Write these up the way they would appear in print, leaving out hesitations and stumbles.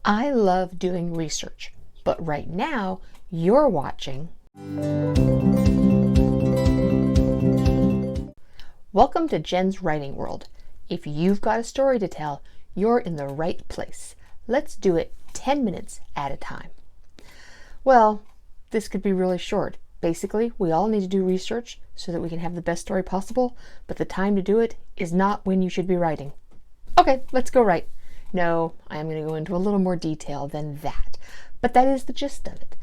I love doing research, but right now you're watching. Welcome to Jen's Writing World. If you've got a story to tell, you're in the right place. Let's do it 10 minutes at a time. Well, this could be really short. Basically, we all need to do research so that we can have the best story possible, but the time to do it is not when you should be writing. Okay, let's go write. No, I am going to go into a little more detail than that, but that is the gist of it.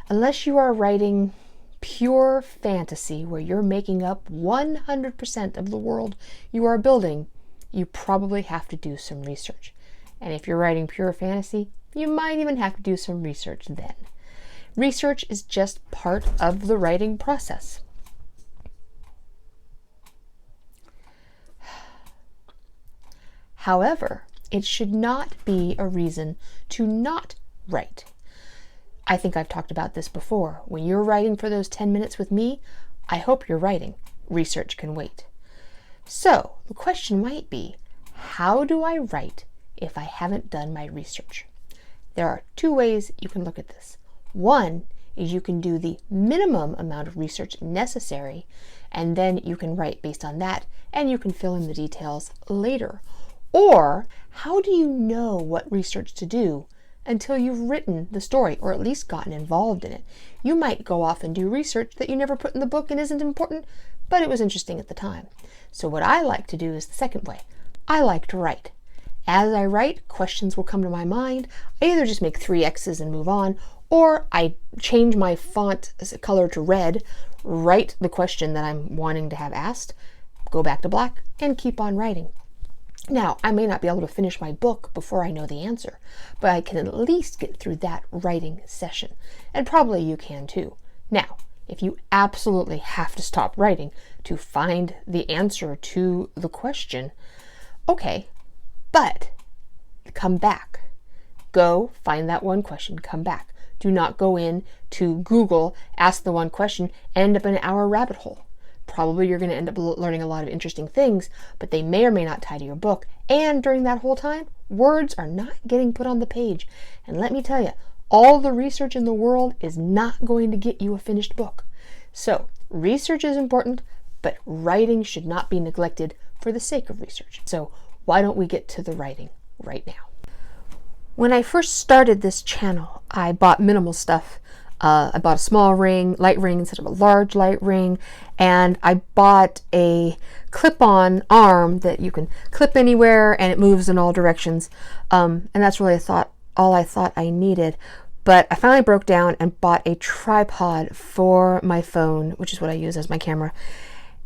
Unless you are writing pure fantasy where you're making up 100% of the world you are building, you probably have to do some research. And if you're writing pure fantasy, you might even have to do some research then. Research is just part of the writing process. However, it should not be a reason to not write. I think I've talked about this before. When you're writing for those 10 minutes with me, I hope you're writing. Research can wait. So the question might be, how do I write if I haven't done my research? There are two ways you can look at this. One is you can do the minimum amount of research necessary, and then you can write based on that, and you can fill in the details later. Or, how do you know what research to do until you've written the story, or at least gotten involved in it? You might go off and do research that you never put in the book and isn't important, but it was interesting at the time. So what I like to do is the second way. I like to write. As I write, questions will come to my mind. I either just make 3 X's and move on, or I change my font color to red, write the question that I'm wanting to have asked, go back to black, and keep on writing. Now, I may not be able to finish my book before I know the answer, but I can at least get through that writing session. And probably you can too. Now, if you absolutely have to stop writing to find the answer to the question, okay, but come back. Go find that one question, come back. Do not go in to Google, ask the one question, end up in an hour rabbit hole. Probably you're going to end up learning a lot of interesting things, but they may or may not tie to your book. And during that whole time, words are not getting put on the page. And let me tell you, all the research in the world is not going to get you a finished book. So research is important, but writing should not be neglected for the sake of research. So why don't we get to the writing right now? When I first started this channel, I bought minimal stuff. I bought a small ring, light ring instead of a large light ring, and I bought a clip-on arm that you can clip anywhere and it moves in all directions. And that's really all I thought I needed. But I finally broke down and bought a tripod for my phone, which is what I use as my camera.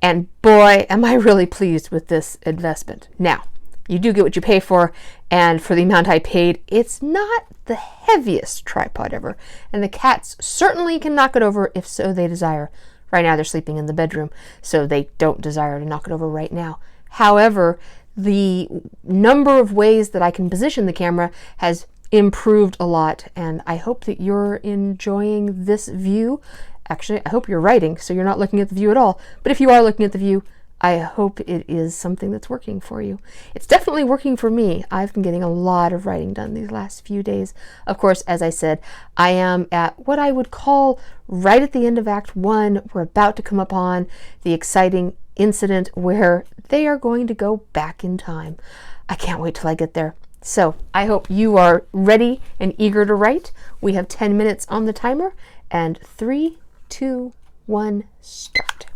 And boy, am I really pleased with this investment. Now, you do get what you pay for, and for the amount I paid, it's not the heaviest tripod ever, and the cats certainly can knock it over if so they desire. Right now they're sleeping in the bedroom, so they don't desire to knock it over right now. However, the number of ways that I can position the camera has improved a lot, and I hope that you're enjoying this view. Actually, I hope you're writing, so you're not looking at the view at all, but if you are looking at the view, I hope it is something that's working for you. It's definitely working for me. I've been getting a lot of writing done these last few days. Of course, as I said, I am at what I would call right at the end of Act 1. We're about to come upon the exciting incident where they are going to go back in time. I can't wait till I get there. So I hope you are ready and eager to write. We have 10 minutes on the timer, and 3, 2, 1, start.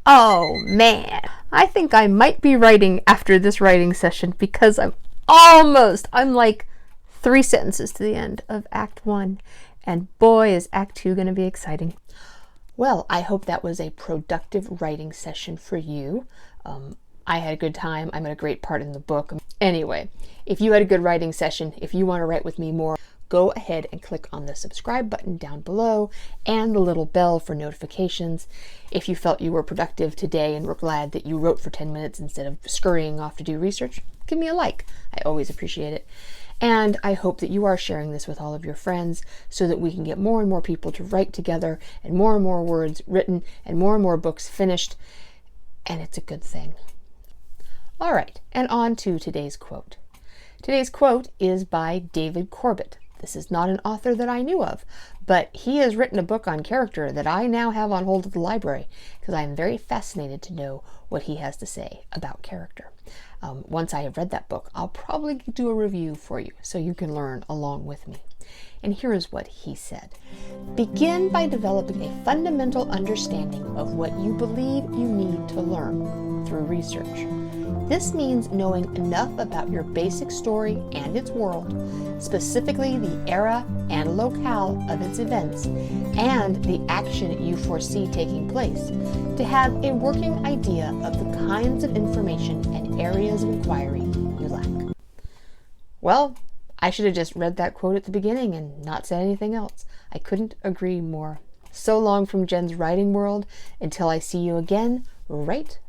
Oh man, I think I might be writing after this writing session because I'm like 3 sentences to the end of Act 1, and boy is Act 2 going to be exciting. Well, I hope that was a productive writing session for you. I had a good time. I'm at a great part in the book. Anyway, if you had a good writing session, if you want to write with me more, go ahead and click on the subscribe button down below and the little bell for notifications. If you felt you were productive today and were glad that you wrote for 10 minutes instead of scurrying off to do research, give me a like. I always appreciate it. And I hope that you are sharing this with all of your friends so that we can get more and more people to write together and more words written and more books finished. And it's a good thing. All right, and on to today's quote. Today's quote is by David Corbett. This is not an author that I knew of, but he has written a book on character that I now have on hold at the library because I am very fascinated to know what he has to say about character. Once I have read that book, I'll probably do a review for you so you can learn along with me. And here is what he said. Begin by developing a fundamental understanding of what you believe you need to learn through research. This means knowing enough about your basic story and its world, specifically the era and locale of its events, and the action you foresee taking place, to have a working idea of the kinds of information and areas of inquiry you lack. Well, I should have just read that quote at the beginning and not said anything else. I couldn't agree more. So long from Jen's writing world. Until I see you again, write.